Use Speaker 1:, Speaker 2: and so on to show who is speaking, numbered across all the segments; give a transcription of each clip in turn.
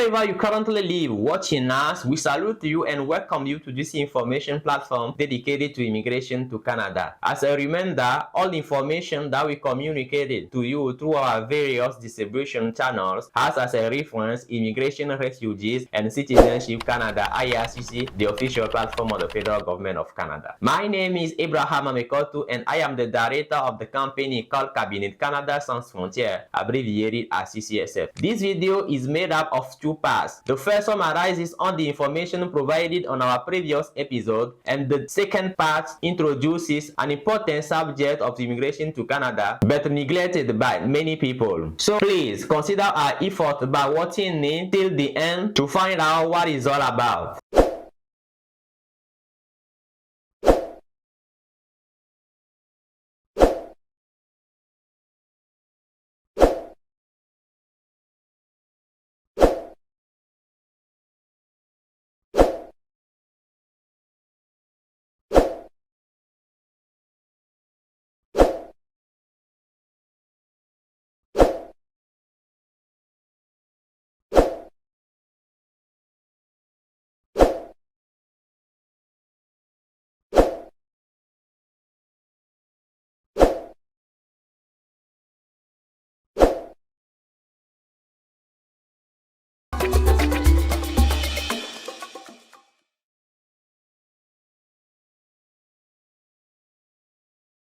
Speaker 1: Wherever you currently live watching us, we salute you and welcome you to this information platform dedicated to immigration to Canada. As a reminder, all information that we communicated to you through our various distribution channels has as a reference Immigration, Refugees and Citizenship Canada IRCC, the official platform of the federal government of Canada. My name is Abraham Amekotu and I am the director of the company called Canada Sans Frontière, abbreviated as CCSF. This video is made up of two parts. The first summarizes on the information provided on our previous episode, and the second part introduces an important subject of immigration to Canada but neglected by many people. So please consider our effort by watching it till the end to find out what it's all about.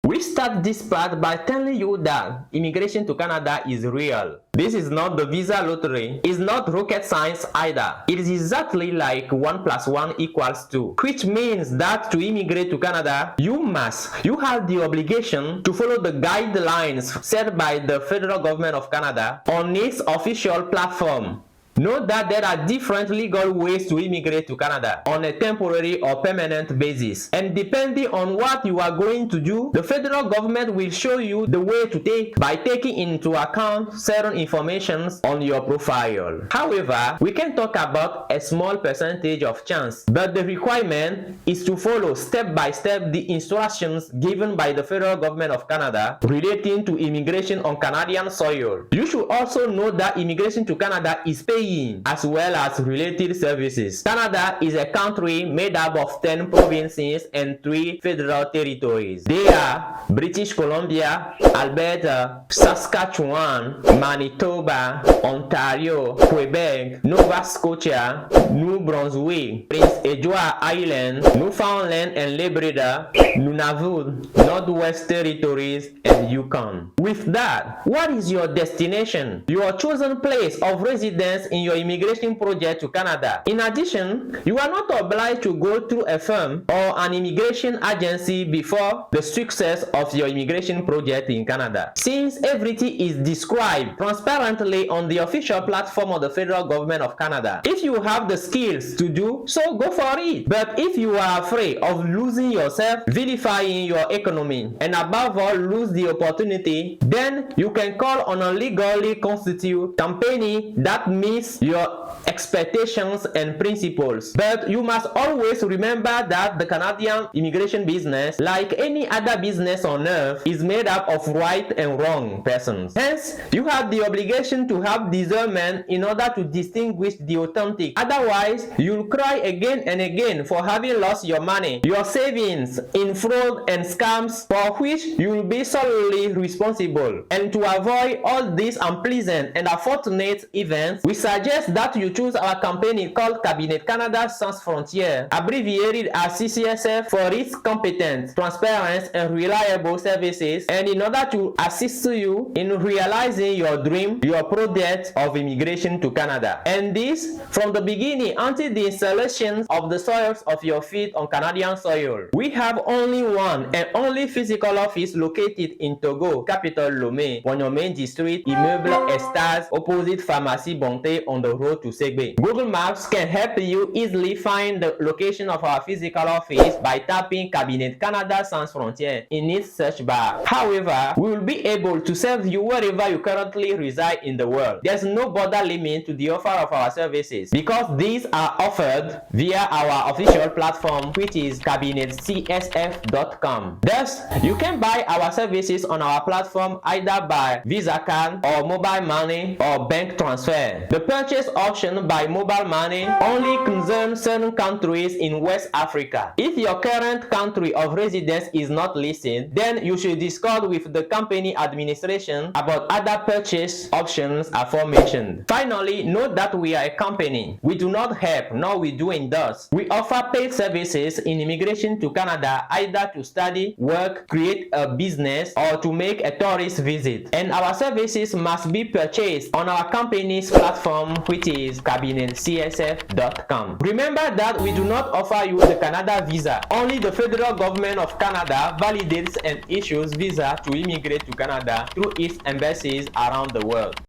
Speaker 1: We start this part by telling you that immigration to Canada is real. This is not the visa lottery. It's not rocket science either. It is exactly like 1 + 1 = 2, which means that to immigrate to Canada, you have the obligation to follow the guidelines set by the federal government of Canada on its official platform. Note that there are different legal ways to immigrate to Canada on a temporary or permanent basis, and depending on what you are going to do, the federal government will show you the way to take by taking into account certain information on your profile. However, we can talk about a small percentage of chance, but the requirement is to follow step by step the instructions given by the federal government of Canada relating to immigration on Canadian soil. You should also know that immigration to Canada is paying as well as related services. Canada is a country made up of 10 provinces and 3 federal territories. They are British Columbia, Alberta, Saskatchewan, Manitoba, Ontario, Quebec, Nova Scotia, New Brunswick, Prince Edward Island, Newfoundland and Labrador, Nunavut, Northwest Territories, and Yukon. With that, what is your destination? Your chosen place of residence in your immigration project to Canada. In addition, you are not obliged to go through a firm or an immigration agency before the success of your immigration project in Canada, since everything is described transparently on the official platform of the federal government of Canada. If you have the skills to do so, go for it. But if you are afraid of losing yourself, vilifying your economy, and above all lose the opportunity, then you can call on a legally constituted company that meets your expectations and principles. But you must always remember that the Canadian immigration business, like any other business on earth, is made up of right and wrong persons. Hence, you have the obligation to have discernment in order to distinguish the authentic. Otherwise, you'll cry again and again for having lost your money, your savings in fraud and scams, for which you will be solely responsible. And to avoid all these unpleasant and unfortunate events, we suggest that you choose our company called Canada Sans Frontière, abbreviated as CCSF, for its competent, transparent, and reliable services, and in order to assist you in realizing your dream, your project of immigration to Canada. And this from the beginning until the installation of the soils of your feet on Canadian soil. We have only one and only physical office located in Togo, capital Lomé, Wanyomé District, Immeuble Estase, opposite Pharmacie Bonté on the road to Segbe. Google Maps can help you easily find the location of our physical office by tapping Canada Sans Frontière in its search bar. However, we will be able to serve you wherever you currently reside in the world. There's no border limit to the offer of our services because these are offered via our official platform, which is cabinetcsf.com. Thus, you can buy our services on our platform either by Visa card or mobile money or bank transfer. The purchase option by mobile money only concerns certain countries in West Africa. If your current country of residence is not listed, then you should discuss with the company administration about other purchase options aforementioned. Finally, note that we are a company. We do not help, nor we do endorse. We offer paid services in immigration to Canada, either to study, work, create a business, or to make a tourist visit. And our services must be purchased on our company's platform, which is cabinetcsf.com. Remember that we do not offer you the Canada visa. Only the federal government of Canada validates and issues visa to immigrate to Canada through its embassies around the world.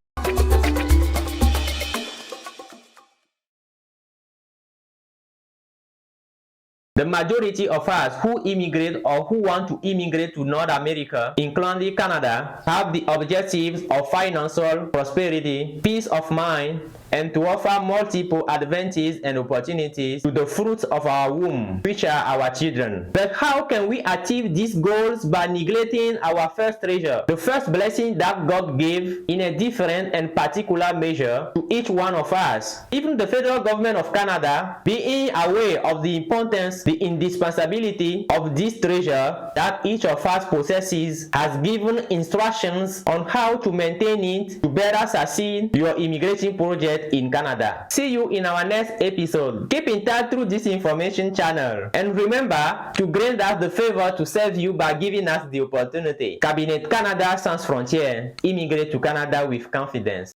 Speaker 1: The majority of us who immigrate or who want to immigrate to North America, including Canada, have the objectives of financial prosperity, peace of mind, and to offer multiple advantages and opportunities to the fruits of our womb, which are our children. But how can we achieve these goals by neglecting our first treasure, the first blessing that God gave in a different and particular measure to each one of us? Even the federal government of Canada, being aware of the importance, the indispensability of this treasure that each of us possesses, has given instructions on how to maintain it to better succeed your immigration project in Canada. See you in our next episode. Keep in touch through this information channel, and remember to grant us the favor to serve you by giving us the opportunity. Cabinet Canada Sans Frontière. Immigrate to Canada with confidence.